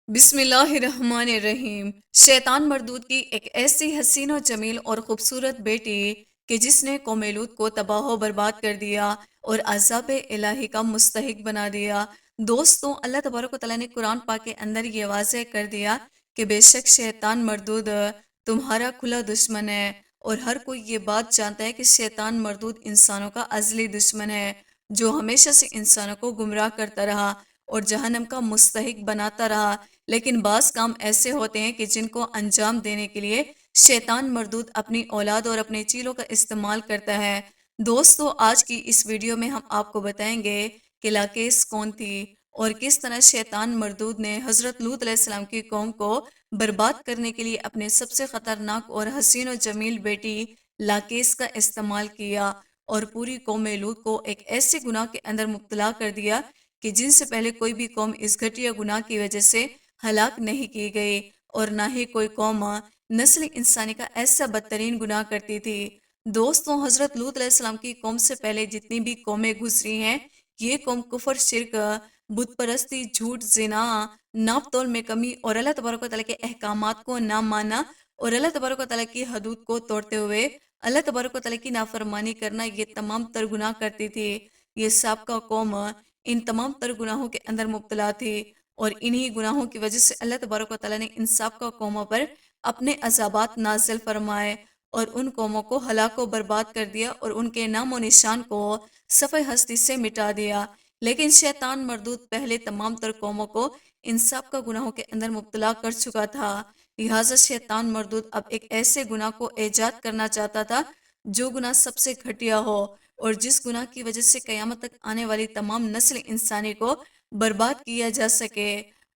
بسم اللہ الرحمن الرحیم۔ شیطان مردود کی ایک ایسی حسین و جمیل اور خوبصورت بیٹی کہ جس نے قوم لوط کو تباہ و برباد کر دیا اور عذاب الہی کا مستحق بنا دیا۔ دوستوں، اللہ تبارک و تعالیٰ نے قرآن پاک کے اندر یہ واضح کر دیا کہ بے شک شیطان مردود تمہارا کھلا دشمن ہے، اور ہر کوئی یہ بات جانتا ہے کہ شیطان مردود انسانوں کا ازلی دشمن ہے، جو ہمیشہ سے انسانوں کو گمراہ کرتا رہا اور جہنم کا مستحق بناتا رہا۔ لیکن بعض کام ایسے ہوتے ہیں کہ جن کو انجام دینے کے لیے شیطان مردود اپنی اولاد اور اپنے چیلوں کا استعمال کرتا ہے۔ دوستو، آج کی اس ویڈیو میں ہم آپ کو بتائیں گے کہ لاکیس کون تھی اور کس طرح شیطان مردود نے حضرت لوط علیہ السلام کی قوم کو برباد کرنے کے لیے اپنے سب سے خطرناک اور حسین و جمیل بیٹی لاکیس کا استعمال کیا اور پوری قوم لوط کو ایک ایسے گناہ کے اندر مبتلا کر دیا کہ جن سے پہلے کوئی بھی قوم اس گھٹیا گناہ کی وجہ سے ہلاک نہیں کی گئی، اور نہ ہی کوئی قوم نسل انسانی کا ایسا بدترین گناہ کرتی تھی۔ دوستوں، حضرت لوط علیہ السلام کی قوم سے پہلے جتنی بھی قومیں گزری ہیں، یہ قوم کفر، شرک، بت پرستی، جھوٹ، زنا، ناپ تول میں کمی اور اللہ تبارک و تعالیٰ کے احکامات کو نہ ماننا اور اللہ تبارک و تعالیٰ کی حدود کو توڑتے ہوئے اللہ تبارک و تعالیٰ کی نافرمانی کرنا، یہ تمام تر گناہ کرتی تھی۔ یہ سابقہ قوم ان تمام تر گناہوں کے اندر مبتلا تھی، اور انہی گناہوں کی وجہ سے اللہ تبارک و تعالیٰ نے ان سابقہ قوموں پر اپنے عذابات نازل فرمائے اور ان قوموں کو ہلاک و برباد کر دیا اور ان کے نام و نشان کو صفحہ ہستی سے مٹا دیا۔ لیکن شیطان مردود پہلے تمام تر قوموں کو ان سابقہ گناہوں کے اندر مبتلا کر چکا تھا، لہٰذا شیطان مردود اب ایک ایسے گناہ کو ایجاد کرنا چاہتا تھا جو گناہ سب سے گھٹیا ہو، اور جس گناہ کی وجہ سے قیامت تک آنے والی تمام نسل انسانی کو برباد کیا جا سکے،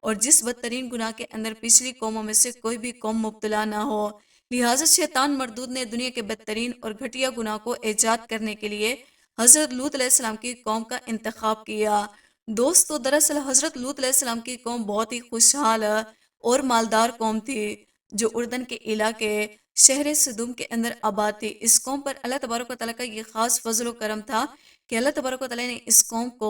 اور جس بدترین گناہ کے اندر پچھلی قوموں میں سے کوئی بھی قوم مبتلا نہ ہو۔ لہٰذا شیطان مردود نے دنیا کے بدترین اور گھٹیا گناہ کو ایجاد کرنے کے لیے حضرت لوط علیہ السلام کی قوم کا انتخاب کیا۔ دوستو، دراصل حضرت لوط علیہ السلام کی قوم بہت ہی خوشحال اور مالدار قوم تھی، جو اردن کے علاقے شہر صدوم کے اندر آباد تھی۔ اس قوم پر اللہ تبارک و تعالیٰ کا یہ خاص فضل و کرم تھا کہ اللہ تبارک و تعالیٰ نے اس قوم کو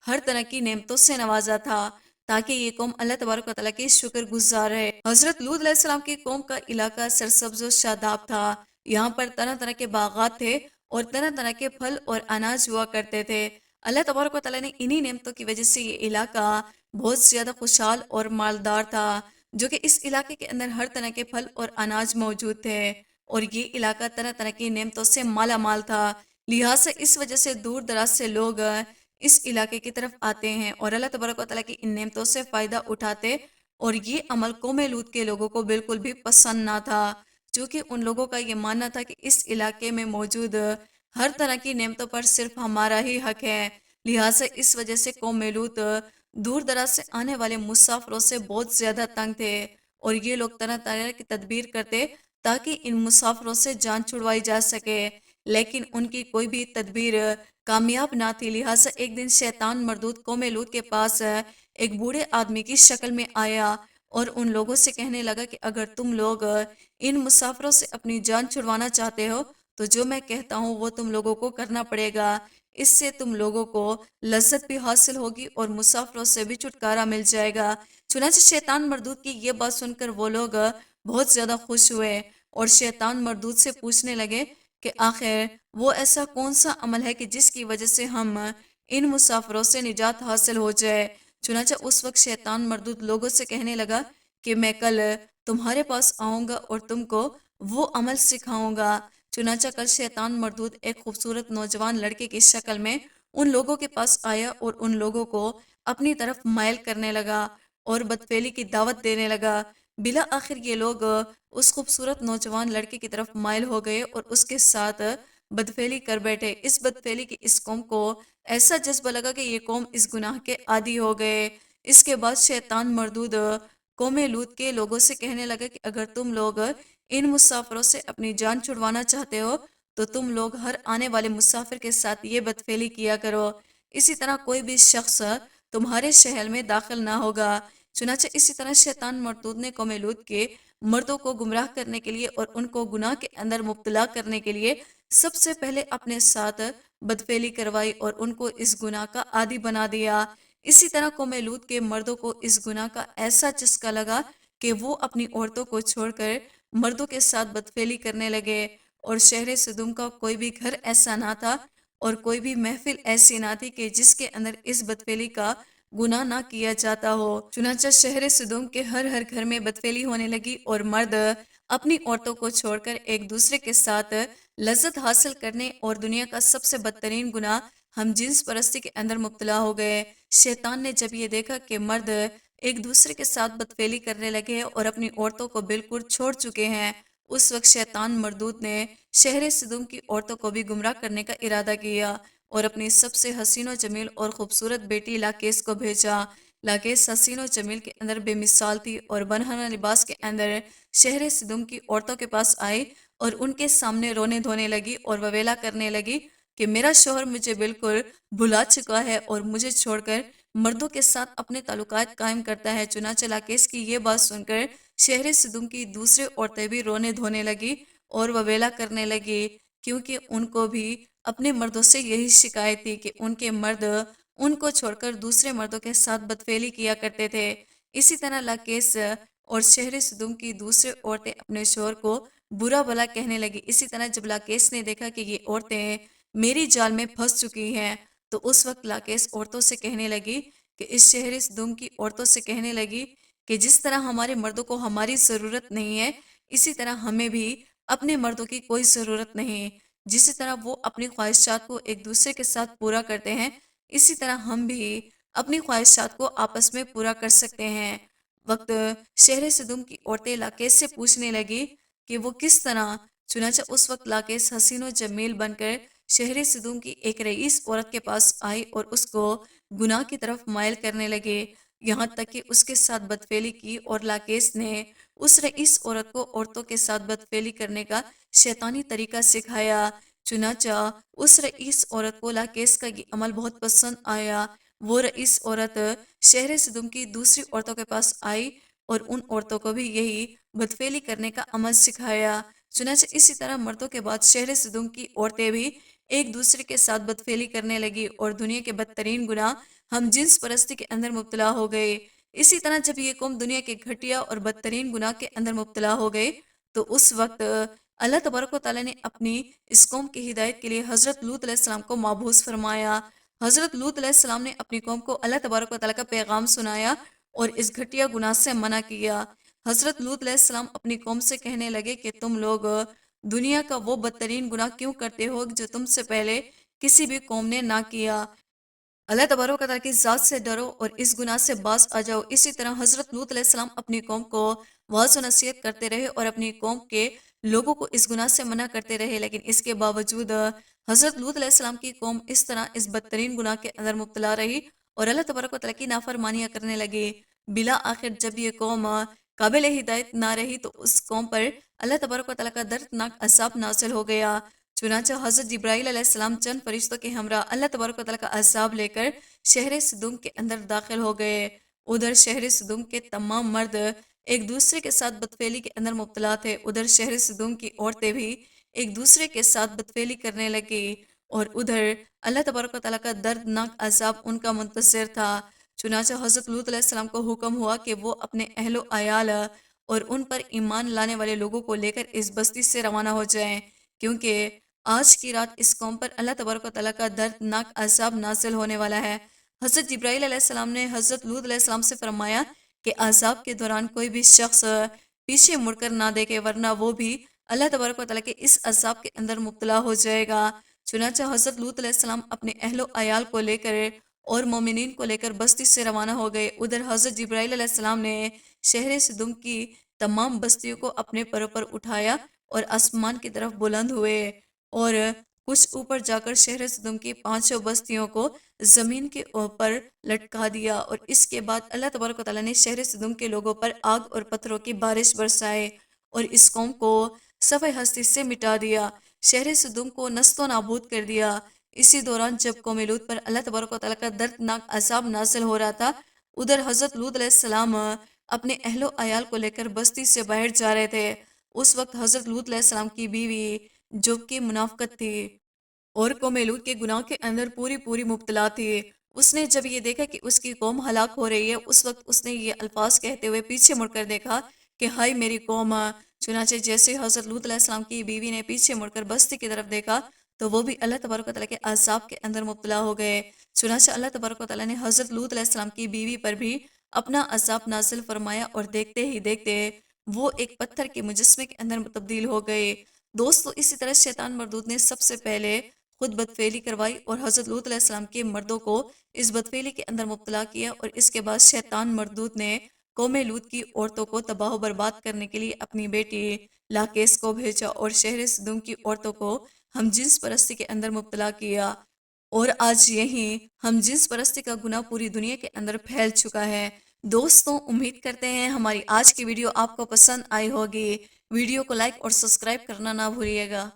ہر طرح کی نعمتوں سے نوازا تھا، تاکہ یہ قوم اللہ تبارک و تعالیٰ کی شکر گزار ہے۔ حضرت لوط علیہ السلام کی قوم کا علاقہ سرسبز و شاداب تھا۔ یہاں پر طرح طرح کے باغات تھے اور طرح طرح کے پھل اور اناج ہوا کرتے تھے۔ اللہ تبارک و تعالیٰ نے انہی نعمتوں کی وجہ سے یہ علاقہ بہت زیادہ خوشحال اور مالدار تھا، جو کہ اس علاقے کے اندر ہر طرح کے پھل اور اناج موجود تھے، اور یہ علاقہ طرح طرح کی نعمتوں سے مالا مال تھا۔ لہٰذا اس وجہ سے دور دراز سے لوگ اس علاقے کی طرف آتے ہیں اور اللہ تبارک و تعالیٰ کی ان نعمتوں سے فائدہ اٹھاتے، اور یہ عمل قوم لوط کے لوگوں کو بالکل بھی پسند نہ تھا، چونکہ ان لوگوں کا یہ ماننا تھا کہ اس علاقے میں موجود ہر طرح کی نعمتوں پر صرف ہمارا ہی حق ہے۔ لہٰذا اس وجہ سے قوم لوط دور دراز سے آنے والے مسافروں سے بہت زیادہ تنگ تھے، اور یہ لوگ طرح طرح کی تدبیر کرتے تاکہ ان مسافروں سے جان چھڑوائی جا سکے، لیکن ان کی کوئی بھی تدبیر کامیاب نہ تھی۔ لہٰذا ایک دن شیطان مردود قوم لوط کے پاس ایک بوڑھے آدمی کی شکل میں آیا اور ان لوگوں سے کہنے لگا کہ اگر تم لوگ ان مسافروں سے اپنی جان چھڑوانا چاہتے ہو تو جو میں کہتا ہوں وہ تم لوگوں کو کرنا پڑے گا، اس سے تم لوگوں کو لذت بھی حاصل ہوگی اور مسافروں سے بھی چھٹکارا مل جائے گا۔ چنانچہ شیطان مردود کی یہ بات سن کر وہ لوگ بہت زیادہ خوش ہوئے اور شیطان مردود سے پوچھنے لگے کہ آخر وہ ایسا کون سا عمل ہے کہ جس کی وجہ سے ہم ان مسافروں سے نجات حاصل ہو جائے۔ چنانچہ اس وقت شیطان مردود لوگوں سے کہنے لگا کہ میں کل تمہارے پاس آؤں گا اور تم کو وہ عمل سکھاؤں گا۔ چنانچہ کل شیطان مردود ایک خوبصورت نوجوان لڑکے کی شکل میں ان لوگوں کے پاس آیا اور ان لوگوں کو اپنی طرف مائل کرنے لگا اور بدفعلی کی دعوت دینے لگا۔ بالآخر یہ لوگ اس خوبصورت نوجوان لڑکے کی طرف مائل ہو گئے اور اس کے ساتھ بدفعلی کر بیٹھے۔ اس بدفعلی کی اس قوم کو ایسا جذبہ لگا کہ یہ قوم اس گناہ کے عادی ہو گئے۔ اس کے بعد شیطان مردود قوم لوط کے لوگوں سے کہنے لگا کہ اگر تم لوگ ان مسافروں سے اپنی جان چھڑوانا چاہتے ہو تو تم لوگ ہر آنے والے مسافر کے ساتھ یہ بدفعلی کیا کرو، اسی طرح کوئی بھی شخص تمہارے شہر میں داخل نہ ہوگا۔ چنانچہ اسی طرح شیطان مردود نے قوم لوط کے مردوں کو گمراہ کرنے کے لیے اور ان کو گناہ کے اندر مبتلا کرنے کے لیے سب سے پہلے اپنے ساتھ بدفعلی کروائی اور ان کو اس گناہ کا عادی بنا دیا۔ اسی طرح قوم لوط کے مردوں کو اس گناہ کا ایسا چسکا لگا کہ وہ اپنی عورتوں کو چھوڑ کر مردوں کے ساتھ بدفعلی کرنے لگے، اور شہر سدوم کا کوئی بھی گھر ایسا نہ تھا اور کوئی بھی محفل ایسی نہ تھی کہ جس کے اندر اس بدفعلی کا گناہ نہ کیا جاتا ہو۔ چنانچہ شہر سدوم کے ہر گھر میں بدفعلی ہونے لگی، اور مرد اپنی عورتوں کو چھوڑ کر ایک دوسرے کے ساتھ لذت حاصل کرنے اور دنیا کا سب سے بدترین گناہ ہم جنس پرستی کے اندر مبتلا ہو گئے۔ شیطان نے جب یہ دیکھا کہ مرد ایک دوسرے کے ساتھ بدفعلی کرنے لگے اور اپنی عورتوں کو بالکل چھوڑ چکے ہیں، اس وقت شیطان مردود نے شہر سدوم کی عورتوں کو بھی گمراہ کرنے کا ارادہ کیا اور اپنی سب سے حسین و جمیل اور خوبصورت بیٹی لاکیس کو بھیجا۔ لاکیس حسین و جمیل کے اندر بے مثال تھی اور بنہنا لباس کے اندر شہر سدوم کی عورتوں کے پاس آئی اور ان کے سامنے رونے دھونے لگی اور وویلا کرنے لگی کہ میرا شوہر مجھے بالکل بھلا چکا ہے اور مجھے چھوڑ کر مردوں کے ساتھ اپنے تعلقات قائم کرتا ہے۔ چنانچہ لاکیس کی یہ بات سن کر شہر سدوم کی دوسری عورتیں بھی رونے دھونے لگی اور وویلا کرنے لگی، کیونکہ ان کو بھی اپنے مردوں سے یہی شکایت تھی کہ ان کے مرد ان کو چھوڑ کر دوسرے مردوں کے ساتھ بدفعلی کیا کرتے تھے۔ اسی طرح لاکیس اور شہر سدوم کی دوسرے عورتیں اپنے شوہر کو برا بھلا کہنے لگی۔ اسی طرح جب لاکیس نے دیکھا کہ یہ عورتیں میری جال میں پھنس چکی ہیں، تو اس وقت لاکیس عورتوں سے کہنے لگی کہ اس شہر سدوم کی عورتوں سے کہنے لگی کہ جس طرح ہمارے مردوں کو ہماری ضرورت نہیں ہے، اسی طرح ہمیں بھی اپنے مردوں کی کوئی ضرورت نہیں۔ جس طرح وہ اپنی خواہشات کو ایک دوسرے کے ساتھ پورا کرتے ہیں، اسی طرح ہم بھی اپنی خواہشات کو آپس میں پورا کر سکتے ہیں۔ وقت شہر سدوم کی عورتیں لاکیس سے پوچھنے لگی کہ وہ کس طرح۔ چنانچہ اس وقت لاکیس حسین و جمیل بن کر شہر سدوم کی ایک رئیس عورت کے پاس آئی اور اس کو گناہ کی طرف مائل کرنے لگے، یہاں تک کہ اس کے ساتھ بدفعلی کی، اور لاکیس نے اس رئیس عورت کو عورتوں کے ساتھ بدفعلی کرنے کا شیطانی طریقہ سکھایا۔ چنانچہ اس رئیس عورت کو لاکیس کا یہ عمل بہت پسند آیا۔ وہ رئیس عورت شہر سدوم کی دوسری عورتوں کے پاس آئی اور ان عورتوں کو بھی یہی بدفعلی کرنے کا عمل سکھایا۔ چنانچہ اسی طرح مردوں کے بعد شہر سدوم کی عورتیں بھی ایک دوسرے کے ساتھ بدفعلی کرنے لگی اور دنیا کے بدترین گناہ ہم جنس پرستی کے اندر مبتلا ہو گئے۔ اسی طرح جب یہ قوم دنیا کے گھٹیا اور بدترین گناہ کے اندر مبتلا ہو گئے، تو اس وقت اللہ تبارک و تعالیٰ نے اپنی اس قوم کی ہدایت کے لیے حضرت لوط علیہ السلام کو مبعوث فرمایا۔ حضرت لوط علیہ السلام نے اپنی قوم کو اللہ تبارک و تعالیٰ کا پیغام سنایا اور اس گھٹیا گناہ سے منع کیا۔ حضرت لوط علیہ السلام اپنی قوم سے کہنے لگے کہ تم لوگ دنیا کا وہ بدترین گناہ کیوں کرتے ہو جو تم سے پہلے کسی بھی قوم نے نہ کیا۔ اللہ تبارک و تعالیٰ کی ذات سے ڈرو اور اس گناہ سے باز آ جاؤ۔ اسی طرح حضرت لوط علیہ السلام اپنی قوم کو واعظ و نصیحت کرتے رہے اور اپنی قوم کے لوگوں کو اس گناہ سے منع کرتے رہے، لیکن اس کے باوجود حضرت لوط علیہ السلام کی قوم اس طرح اس بدترین گناہ کے اندر مبتلا رہی اور اللہ تبارک و تعالیٰ کی نافرمانیاں کرنے لگی۔ بلا آخر جب یہ قوم قابل ہدایت نہ رہی تو اس قوم پر اللہ تبارک و تعالیٰ کا دردناک عذاب نازل ہو گیا۔ چنانچہ حضرت جبرائیل علیہ السلام چند فرشتوں کے ہمراہ اللہ تبارک و تعالیٰ کا عذاب لے کر شہر سدوم کے اندر داخل ہو گئے۔ ادھر شہر سدوم کے تمام مرد ایک دوسرے کے ساتھ بدفعلی کے اندر مبتلا تھے، ادھر شہر سدوم کی عورتیں بھی ایک دوسرے کے ساتھ بدفعلی کرنے لگی، اور ادھر اللہ تبارک و تعالیٰ کا دردناک عذاب ان کا منتظر تھا۔ چنانچہ حضرت لوط علیہ السلام کو حکم ہوا کہ وہ اپنے اہل و عیال اور ان پر ایمان لانے والے لوگوں کو لے کر اس بستی سے روانہ ہو جائیں، کیونکہ آج کی رات اس قوم پر اللہ تبارک و تعالیٰ کا دردناک عذاب نازل ہونے والا ہے۔ حضرت جبرائیل علیہ السلام نے حضرت لوط علیہ السلام سے فرمایا کہ عذاب کے دوران کوئی بھی شخص پیچھے مڑ کر نہ دیکھے، ورنہ وہ بھی اللہ تبارک و تعالیٰ کے اس عذاب کے اندر مبتلا ہو جائے گا۔ چنانچہ حضرت لوط علیہ السلام اپنے اہل و عیال کو لے کر اور مومنین کو لے کر بستی سے روانہ ہو گئے۔ ادھر حضرت جبرائیل علیہ السلام نے شہر سدوم کی تمام بستیوں کو اپنے پروں پر اٹھایا اور آسمان کی طرف بلند ہوئے اور کچھ اوپر جا کر شہر سدوم کی 5 بستیوں کو زمین کے اوپر لٹکا دیا، اور اس کے بعد اللہ تبارک و تعالیٰ نے شہر سدوم کے لوگوں پر آگ اور پتھروں کی بارش برسائے اور اس قوم کو صفحہ ہستی سے مٹا دیا، شہر سدوم کو نست و نابود کر دیا۔ اسی دوران جب قوم لوط پر اللہ تبارک و تعالیٰ کا دردناک عذاب نازل ہو رہا تھا، ادھر حضرت لوط علیہ السلام اپنے اہل و عیال کو لے کر بستی سے باہر جا رہے تھے۔ اس وقت حضرت لوط علیہ السلام کی بیوی جو کہ منافقت تھی اور قوم لوط کے گناہ کے اندر پوری مبتلا تھی، اس نے جب یہ دیکھا کہ اس کی قوم ہلاک ہو رہی ہے، اس وقت اس نے یہ الفاظ کہتے ہوئے پیچھے مڑ کر دیکھا کہ ہائے میری قوم۔ چنانچہ جیسے حضرت لوط علیہ السلام کی بیوی نے پیچھے مڑ کر بستی کی طرف دیکھا تو وہ بھی اللہ تبارک و تعالیٰ کے عذاب کے اندر مبتلا ہو گئے۔ چنانچہ اللہ تبارک و تعالیٰ نے حضرت لوط علیہ السلام کی بیوی پر بھی اپنا عذاب نازل فرمایا، اور دیکھتے ہی دیکھتے وہ ایک پتھر کے مجسمے کے اندر تبدیل ہو گئے۔ دوستو، اسی طرح شیطان مردود نے سب سے پہلے خود بدفعلی کروائی اور حضرت لوط علیہ السلام کے مردوں کو اس بدفعلی کے اندر مبتلا کیا، اور اس کے بعد شیطان مردود نے قوم لوط کی عورتوں کو تباہ و برباد کرنے کے لیے اپنی بیٹی لاکیس کو بھیجا اور شہر سدوم کی عورتوں کو ہم جنس پرستی کے اندر مبتلا کیا۔ اور آج یہی ہم جنس پرستی کا گناہ پوری دنیا کے اندر پھیل چکا ہے۔ دوستوں، امید کرتے ہیں ہماری آج کی ویڈیو آپ کو پسند آئی ہوگی۔ ویڈیو کو لائک اور سبسکرائب کرنا نہ بھولیے گا۔